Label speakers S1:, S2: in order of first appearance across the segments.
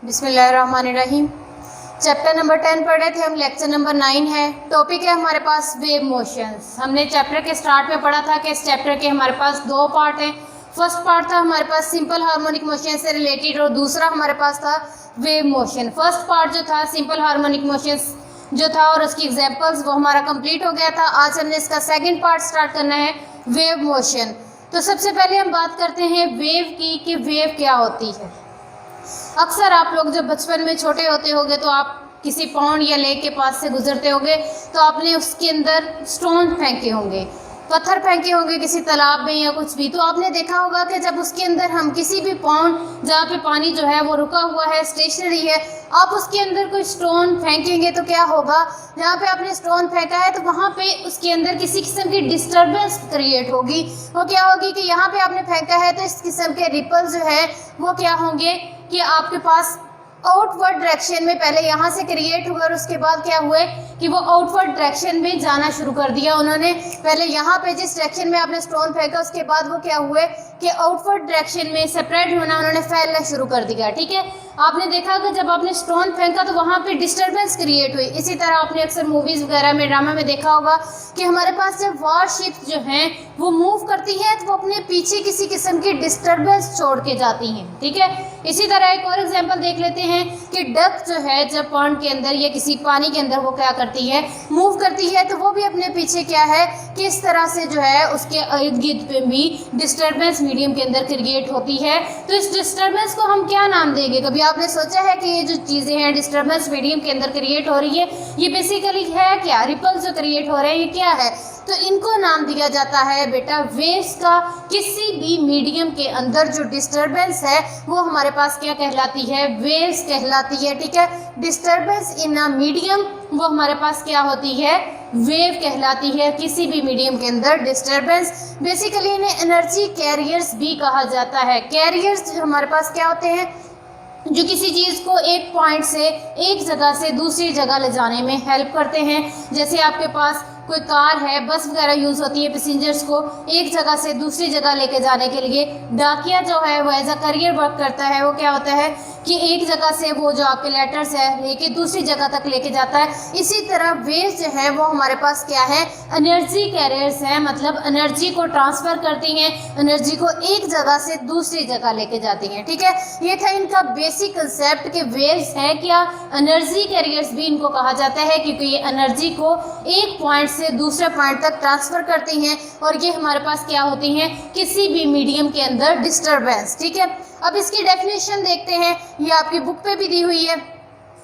S1: बिस्मिल्लाहिर्रहमानिर्रहीम। Chapter number 10 पढ़ रहे थे हम, लेक्चर नंबर 9 है। टॉपिक है हमारे पास वेव मोशंस। हमने चैप्टर के स्टार्ट में पढ़ा था कि इस चैप्टर के हमारे पास दो पार्ट हैं। फर्स्ट पार्ट था हमारे पास सिंपल हार्मोनिक मोशन से रिलेटेड और दूसरा हमारे पास था वेव मोशन। फर्स्ट पार्ट जो था सिंपल हार्मोनिक मोशंस जो था और उसकी एग्जाम्पल्स वो हमारा कंप्लीट हो गया था। आज हमने इसका सेकेंड पार्ट स्टार्ट करना है, वेव मोशन। तो सबसे पहले हम बात करते हैं वेव की कि वेव क्या होती है। अक्सर आप लोग जब बचपन में छोटे होते होंगे तो आप किसी पॉन्ड या लेक के पास से गुजरते होंगे तो आपने उसके अंदर स्टोन फेंके होंगे, पत्थर फेंके होंगे किसी तालाब में या कुछ भी। तो आपने देखा होगा कि जब उसके अंदर हम किसी भी पॉन्ड जहाँ पे पानी जो है वो रुका हुआ है, स्टेशनरी है, आप उसके अंदर कोई स्टोन फेंकेंगे तो क्या होगा, जहाँ पे आपने स्टोन फेंका है तो वहाँ पे उसके अंदर किसी किस्म की डिस्टर्बेंस क्रिएट होगी। वो क्या होगी कि यहाँ पे आपने फेंका है तो इस किस्म के रिपल जो है वो क्या होंगे कि आपके पास आउटवर्ड डायरेक्शन में पहले यहाँ से क्रिएट हुआ और उसके बाद क्या हुए कि वो आउटवर्ड डायरेक्शन में जाना शुरू कर दिया उन्होंने। पहले यहाँ पे जिस डायरेक्शन में आपने स्टोन फेंका उसके बाद वो क्या हुए कि आउटवर्ड डायरेक्शन में सेपरेट होना उन्होंने फैलना शुरू कर दिया। ठीक है, आपने देखा कि जब आपने स्टोन फेंका तो वहाँ पे डिस्टर्बेंस क्रिएट हुई। इसी तरह आपने अक्सर मूवीज़ वगैरह में, ड्रामा में देखा होगा कि हमारे पास जब वारशिप्स जो हैं वो मूव करती हैं तो वो अपने पीछे किसी किस्म की डिस्टर्बेंस छोड़ के जाती हैं। ठीक है, इसी तरह एक और एग्जांपल देख लेते हैं कि डक जो है जब पॉन्ड के अंदर या किसी पानी के अंदर वो क्या करती है, मूव करती है, तो वो भी अपने पीछे क्या है कि इस तरह से जो है उसके इर्द गिर्द पे भी डिस्टर्बेंस मीडियम के अंदर क्रिएट होती है। तो इस डिस्टर्बेंस को हम क्या नाम देंगे? कभी आपने सोचा है कि ये जो चीज़ें हैं डिस्टर्बेंस मीडियम के अंदर क्रिएट हो रही है ये बेसिकली है क्या? रिपल्स जो क्रिएट हो रहे हैं ये क्या है? तो इनको नाम दिया जाता है बेटा वेव्स का। किसी भी मीडियम के अंदर जो डिस्टर्बेंस है वो हमारे पास क्या कहलाती है? वेव्स कहलाती है। ठीक है, डिस्टर्बेंस इन अ मीडियम वो हमारे पास क्या होती है? वेव कहलाती है। किसी भी मीडियम के अंदर डिस्टर्बेंस, बेसिकली इन्हें एनर्जी कैरियर्स भी कहा जाता है। कैरियर्स हमारे पास क्या होते हैं? जो किसी चीज़ को एक पॉइंट से एक जगह से दूसरी जगह ले जाने में हेल्प करते हैं। जैसे आपके पास कोई कार है, बस वगैरह यूज़ होती है पैसेंजर्स को एक जगह से दूसरी जगह लेके जाने के लिए। डाकिया जो है वो एज अ करियर वर्क करता है। वो क्या होता है कि एक जगह से वो जो आपके लेटर्स है लेके दूसरी जगह तक लेके जाता है। इसी तरह वेव्स जो है वो हमारे पास क्या है? एनर्जी कैरियर्स हैं, मतलब एनर्जी को ट्रांसफ़र करती हैं, एनर्जी को एक जगह से दूसरी जगह लेके जाती हैं। ठीक है, ये था इनका बेसिक कंसेप्ट कि वेव्स है क्या? एनर्जी कैरियर्स भी इनको कहा जाता है क्योंकि ये एनर्जी को एक पॉइंट से दूसरे पॉइंट तक ट्रांसफ़र करती हैं और ये हमारे पास क्या होती हैं? किसी भी मीडियम के अंदर डिस्टर्बेंस। ठीक है, अब इसकी डेफिनेशन देखते हैं, ये आपकी बुक पे भी दी हुई है।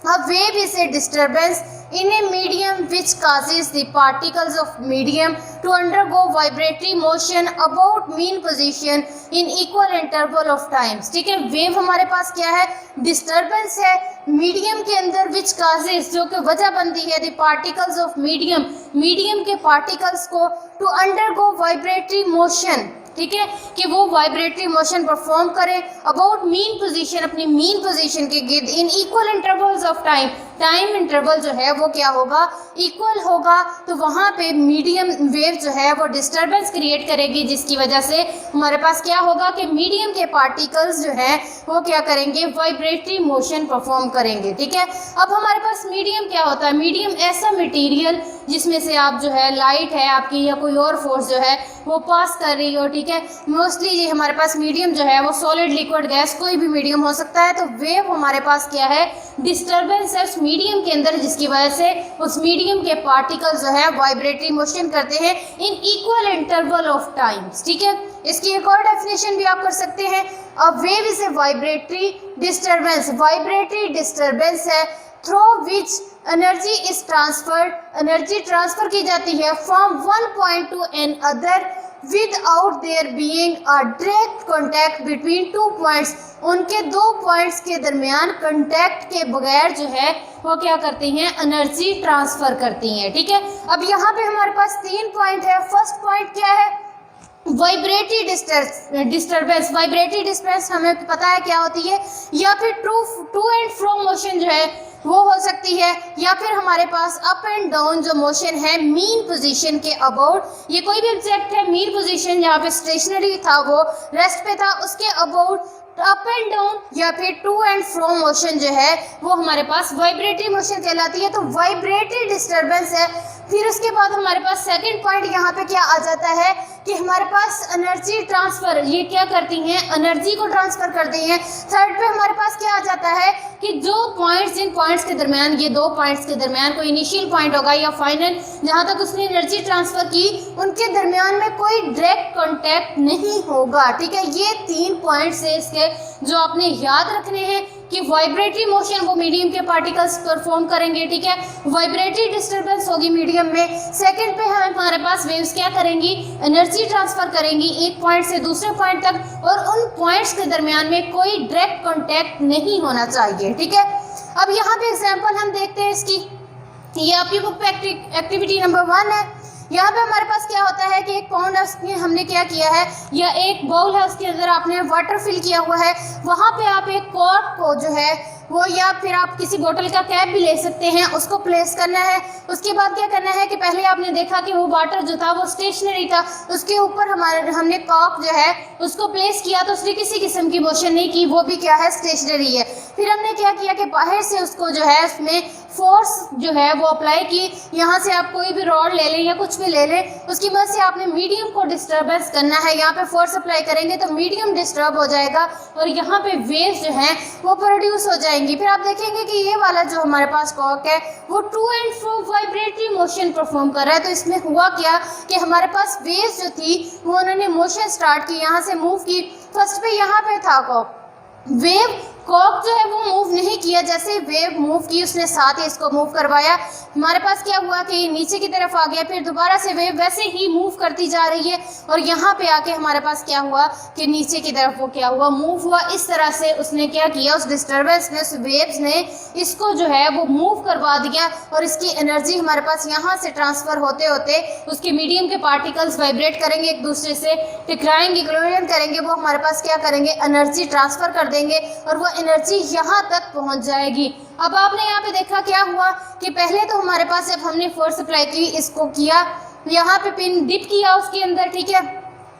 S1: A wave is a disturbance in a medium which causes the particles of medium to undergo vibratory motion about mean position in equal interval of times। ठीक है, वेव हमारे पास क्या है? डिस्टर्बेंस है मीडियम के अंदर which causes जो कि वजह बनती है the particles of medium, medium के पार्टिकल्स को to undergo vibratory motion। ठीक है, कि वो वाइब्रेटरी मोशन परफॉर्म करें अबाउट मीन पोजीशन, अपनी मीन पोजीशन के गिर्द in equal intervals of time. Time interval जो है वो क्या होगा? इक्वल होगा। तो वहाँ पे मीडियम वेव जो है वो डिस्टर्बेंस क्रिएट करेगी जिसकी वजह से हमारे पास क्या होगा कि मीडियम के पार्टिकल्स जो है वो क्या करेंगे? वाइब्रेटरी मोशन परफॉर्म करेंगे। ठीक है, अब हमारे पास मीडियम क्या होता है? मीडियम ऐसा मटीरियल जिसमें से आप जो है लाइट है आपकी या कोई और फोर्स जो है वो पास कर रही हो। ठीक है, मोस्टली ये हमारे पास मीडियम जो है वो सॉलिड, लिक्विड, गैस कोई भी मीडियम हो सकता है। तो वेव हमारे पास क्या है? डिस्टर्बेंस है उस मीडियम के अंदर जिसकी वजह से उस मीडियम के पार्टिकल जो है वाइब्रेटरी मोशन करते हैं in equal interval of times. ठीक है, इसकी एक और डेफिनेशन भी आप कर सकते हैं। A wave is a vibratory disturbance. Vibratory disturbance है through which energy is transferred, energy transfer की जाती है from one point to another without there being a direct contact between two points. उनके दो पॉइंट्स के दरमियान contact के बगैर जो है वो क्या करती हैं? एनर्जी ट्रांसफ़र करती हैं। ठीक है, अब यहाँ पे हमारे पास 3 पॉइंट है। फर्स्ट पॉइंट क्या है? Vibratory disturbance. वाइब्रेटरी डिस्टर्बेंस हमें पता है क्या होती है? या फिर टू एंड फ्रो मोशन जो है वो हो सकती है, या फिर हमारे पास अप एंड डाउन जो मोशन है मीन पोजीशन के अबाउट। ये कोई भी ऑब्जेक्ट है मीन पोजीशन जहाँ पे स्टेशनरी था वो रेस्ट पे था, उसके अबाउट अप एंड डाउन या फिर टू एंड फ्रो मोशन जो है वो हमारे पास वाइब्रेटरी मोशन कहलाती है। तो वाइब्रेटरी डिस्टर्बेंस है। फिर उसके बाद हमारे पास सेकंड पॉइंट यहाँ पे क्या आ जाता है कि हमारे पास एनर्जी ट्रांसफर, ये क्या करती हैं, एनर्जी को ट्रांसफर करती हैं। थर्ड पे हमारे पास क्या आ जाता है कि जो पॉइंट्स, इन पॉइंट्स के दरमियान, ये दो पॉइंट्स के दरमियान कोई इनिशियल पॉइंट होगा या फाइनल जहाँ तक उसने एनर्जी ट्रांसफर की, उनके दरमियान में कोई डायरेक्ट कांटेक्ट नहीं होगा। ठीक है, ये 3 पॉइंट्स है इसके जो आपने याद रखने हैं कि वाइब्रेटरी मोशन वो मीडियम के पार्टिकल्स परफॉर्म करेंगे। ठीक है, वाइब्रेटरी डिस्टर्बेंस होगी मीडियम में। सेकंड पे हमारे पास वेव्स क्या करेंगी, एनर्जी ट्रांसफर करेंगी एक पॉइंट से दूसरे पॉइंट तक, और उन पॉइंट्स के दरमियान में कोई डायरेक्ट कांटेक्ट नहीं होना चाहिए। ठीक है, अब यहाँ पे एग्जांपल हम देखते हैं इसकी। ये आपकी बुक पे एक्टिविटी नंबर 1 है। यहाँ पे हमारे पास क्या होता है कि एक पाउंड है, उसमें हमने क्या किया है, या एक बाउल है, उसके अंदर आपने वाटर फिल किया हुआ है। वहाँ पे आप एक कॉर्क को जो है वो, या फिर आप किसी बोतल का कैप भी ले सकते हैं, उसको प्लेस करना है। उसके बाद क्या करना है कि पहले आपने देखा कि वो वाटर जो था वो स्टेशनरी था, उसके ऊपर हमने कॉर्क जो है उसको प्लेस किया तो उसने किसी किस्म की मोशन नहीं की, वो भी क्या है, स्टेशनरी है। फिर हमने क्या किया कि बाहर से उसको जो है उसमें फोर्स जो है वो अप्लाई की। यहाँ से आप कोई भी रॉड ले लें या कुछ भी ले लें, उसकी मदद से आपने मीडियम को डिस्टर्बेंस करना है। यहाँ पे फोर्स अप्लाई करेंगे तो मीडियम डिस्टर्ब हो जाएगा और यहाँ पे वेव्स जो हैं वो प्रोड्यूस हो जाएंगी। फिर आप देखेंगे कि ये वाला जो हमारे पास कॉर्क है वो to and fro vibratory motion perform कर रहा है। तो इसमें हुआ क्या कि हमारे पास वेव्स जो थी वो उन्होंने मोशन स्टार्ट की, यहाँ से मूव की। फर्स्ट पे यहाँ पे था कॉर्क, वेव कॉर्क जो है वो मूव नहीं किया, जैसे वेव मूव की उसने साथ ही इसको मूव करवाया। हमारे पास क्या हुआ कि नीचे की तरफ आ गया, फिर दोबारा से वेव वैसे ही मूव करती जा रही है और यहाँ पे आके हमारे पास क्या हुआ कि नीचे की तरफ वो क्या हुआ, मूव हुआ। इस तरह से उसने क्या किया, उस डिस्टर्बेंस ने, उस वेव्स ने इसको जो है वो मूव करवा दिया और इसकी एनर्जी हमारे पास यहाँ से ट्रांसफ़र होते होते उसके मीडियम के पार्टिकल्स वाइब्रेट करेंगे, एक दूसरे से टकराएंगे, कोलिजन करेंगे, वो हमारे पास क्या करेंगे, एनर्जी ट्रांसफ़र कर देंगे और वो एनर्जी यहाँ तक पहुँच जाएगी। अब आपने यहाँ पे देखा क्या हुआ कि पहले तो हमारे पास जब हमने फोर्स अप्लाई की, इसको किया, यहाँ पे पिन डिप किया उसके अंदर, ठीक है,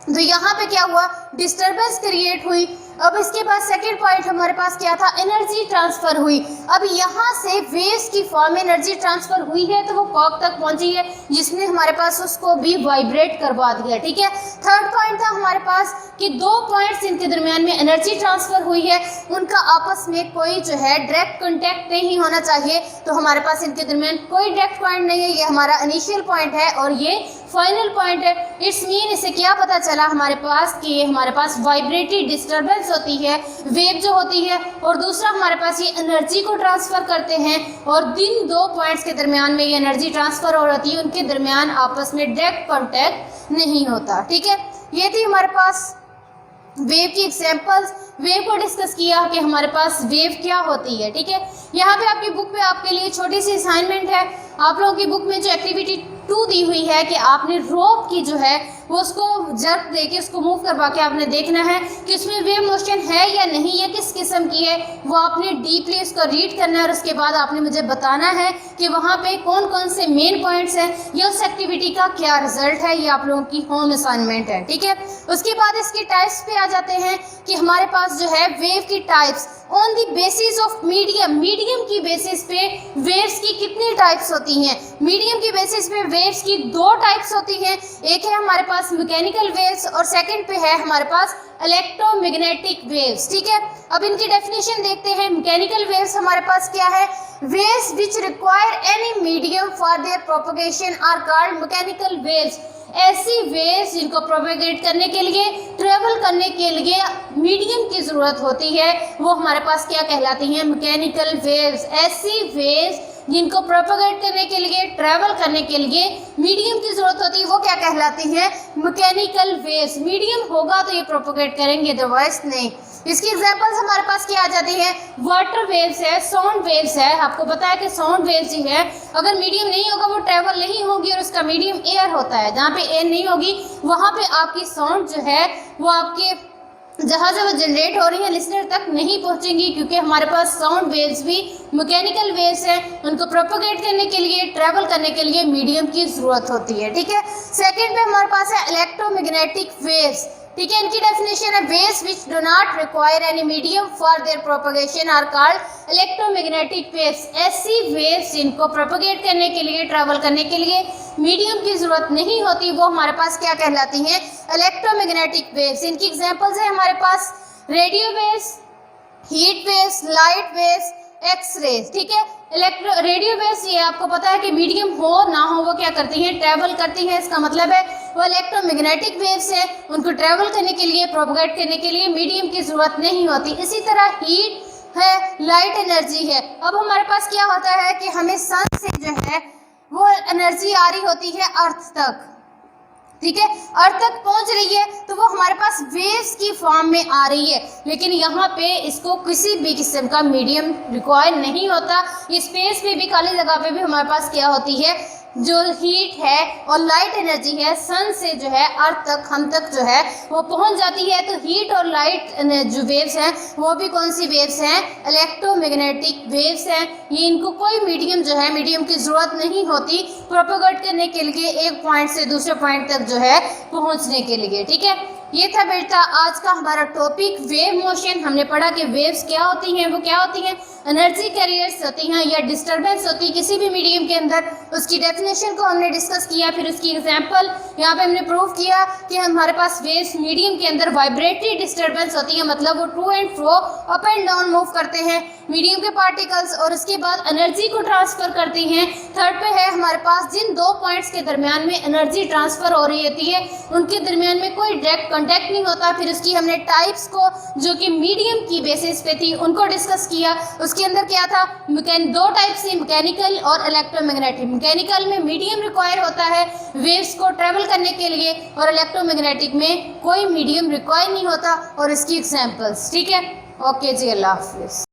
S1: तो यहाँ पे क्या हुआ, डिस्टर्बेंस क्रिएट हुई। अब इसके बाद सेकंड पॉइंट हमारे पास क्या था, एनर्जी ट्रांसफर हुई। अब यहाँ से वेव्स की फॉर्म में एनर्जी ट्रांसफर हुई है तो वो कॉर्क तक पहुंची है, जिसने हमारे पास उसको भी वाइब्रेट करवा दिया। ठीक है, थर्ड पॉइंट था हमारे पास कि दो पॉइंट्स इनके दरमियान में एनर्जी ट्रांसफर हुई है, उनका आपस में कोई जो है डायरेक्ट कॉन्टैक्ट नहीं होना चाहिए। तो हमारे पास इनके दरमियान कोई डायरेक्ट पॉइंट नहीं है, ये हमारा इनिशियल पॉइंट है और ये फाइनल पॉइंट है। इट्स मीन इससे क्या पता चला हमारे पास कि ये हमारे पास वाइब्रेटरी डिस्टर्बेंस होती है, वेव जो होती है, और दूसरा हमारे पास ये एनर्जी को ट्रांसफ़र करते हैं और जिन दो पॉइंट्स के दरमियान में ये एनर्जी ट्रांसफ़र हो रही है उनके दरमियान आपस में डायरेक्ट कॉन्टैक्ट नहीं होता। ठीक है, ये थी हमारे पास वेव की एग्जांपल्स। वेव को डिस्कस किया कि हमारे पास वेव क्या होती है। ठीक है, यहाँ पे आपकी बुक में आपके लिए छोटी सी असाइनमेंट है। आप लोगों की बुक में जो एक्टिविटी 2 दी हुई है कि आपने रोप की जो है वो उसको जर्क देके उसको मूव करवा के आपने देखना है कि उसमें वेव मोशन है या नहीं, या किस किस्म की है, वो आपने डीपली उसको रीड करना है और उसके बाद आपने मुझे बताना है कि वहाँ पे कौन कौन से मेन पॉइंट्स हैं या उस एक्टिविटी का क्या रिजल्ट है। ये आप लोगों की होम असाइनमेंट है। ठीक है, उसके बाद इसकी टाइप्स पे आ जाते हैं कि हमारे पास जो है वेव की types on the basis of medium, medium की बेसिस पे वेव्स की कितनी टाइप्स होती हैं। मीडियम की बेसिस पे वेव्स की 2 टाइप्स होती हैं, एक है हमारे पास मैकेनिकल वेव्स और सेकंड पे है हमारे पास इलेक्ट्रोमैग्नेटिक वेव्स। ठीक है, अब इनकी डेफिनेशन देखते हैं। मैकेनिकल वेव्स हमारे पास क्या है, waves which require any medium for their propagation are called mechanical waves. ऐसी वेव्स जिनको प्रोपेगेट करने के लिए, ट्रेवल करने के लिए मीडियम की ज़रूरत होती है, वो हमारे पास क्या कहलाती हैं, मैकेनिकल वेव्स। ऐसी वेव्स जिनको प्रोपेगेट करने के लिए, ट्रैवल करने के लिए मीडियम की ज़रूरत होती है, वो क्या कहलाती हैं, मैकेनिकल वेव्स। मीडियम होगा तो ये प्रोपेगेट करेंगे, अदरवाइज नहीं। इसकी एग्जांपल्स हमारे पास क्या आ जाती हैं, वाटर वेव्स है, साउंड वेव्स है। आपको पता है कि साउंड वेव्स जी है अगर मीडियम नहीं होगा वो ट्रैवल नहीं होगी, और उसका मीडियम एयर होता है। जहाँ पे एयर नहीं होगी वहाँ पे आपकी साउंड जो है वो आपके जहाँ से वो जनरेट हो रही है लिसनर तक नहीं पहुँचेंगी, क्योंकि हमारे पास साउंड वेव्स भी मैकेनिकल वेव्स हैं, उनको प्रोपेगेट करने के लिए, ट्रैवल करने के लिए मीडियम की ज़रूरत होती है। ठीक है, सेकंड पे हमारे पास है इलेक्ट्रोमैग्नेटिक वेव्स। ठीक है। इनकी डेफिनेशन है waves which do not require any medium for their propagation are called electromagnetic waves. ऐसी वेव्स जिनको प्रोपगेट करने के लिए, ट्रैवल करने के लिए मीडियम की जरूरत नहीं होती, वो हमारे पास क्या कहलाती हैं? Electromagnetic waves. इनकी एग्जांपल्स है हमारे पास radio waves, heat waves, light waves, X rays. ठीक है। रेडियो वेव्स, ये आपको पता है कि मीडियम हो ना हो वो क्या करती हैं? ट्रैवल करती हैं। इसका मतलब है वो इलेक्ट्रोमैग्नेटिक वेव्स है, उनको ट्रैवल करने के लिए, प्रोपगेट करने के लिए मीडियम की जरूरत नहीं होती। इसी तरह हीट है, लाइट एनर्जी है। अब हमारे पास क्या होता है कि हमें सन से जो है वो एनर्जी आ रही होती है अर्थ तक, ठीक है, अर्थ तक पहुंच रही है, तो वो हमारे पास वेव्स की फॉर्म में आ रही है। लेकिन यहाँ पे इसको किसी भी किस्म का मीडियम रिक्वायर नहीं होता। ये स्पेस में भी, खाली जगह पे भी हमारे पास क्या होती है? जो हीट है और लाइट एनर्जी है, सन से जो है अर्थ तक, हम तक जो है वो पहुंच जाती है। तो हीट और लाइट जो वेव्स हैं वो भी कौन सी वेव्स हैं? इलेक्ट्रोमैग्नेटिक वेव्स हैं। ये इनको कोई मीडियम जो है, मीडियम की जरूरत नहीं होती प्रोपगेट करने के लिए, एक पॉइंट से दूसरे पॉइंट तक जो है पहुंचने के लिए। ठीक है। ये था बेटा आज का हमारा टॉपिक वेव मोशन। हमने पढ़ा कि वेव्स क्या होती हैं, वो क्या होती हैं? एनर्जी कैरियर्स होती हैं या डिस्टर्बेंस होती है किसी भी मीडियम के अंदर। उसकी डेफिनेशन को हमने डिस्कस किया, फिर उसकी एग्जांपल यहाँ पे हमने प्रूव किया कि हमारे पास वेव्स मीडियम के अंदर वाइब्रेटरी डिस्टर्बेंस होती है, मतलब वो to and fro, up and down move करते हैं मीडियम के पार्टिकल्स, और उसके बाद एनर्जी को ट्रांसफर करती हैं। थर्ड पे है हमारे पास जिन दो पॉइंट्स के दरमियान में एनर्जी ट्रांसफर हो रही होती है उनके दरमियान में कोई डायरेक्ट कॉन्टैक्ट नहीं होता। फिर उसकी हमने टाइप्स को, जो कि मीडियम की बेसिस पे थी, उनको डिस्कस किया। उसके अंदर क्या था? दो टाइप्स थी, मैकेनिकल और इलेक्ट्रोमैग्नेटिक। मैकेनिकल में मीडियम रिक्वायर होता है वेव्स को ट्रेवल करने के लिए, और इलेक्ट्रोमैग्नेटिक में कोई मीडियम रिक्वायर नहीं होता, और इसकी एग्जांपल्स। ठीक है। ओके जी, अल्लाह हाफिज़।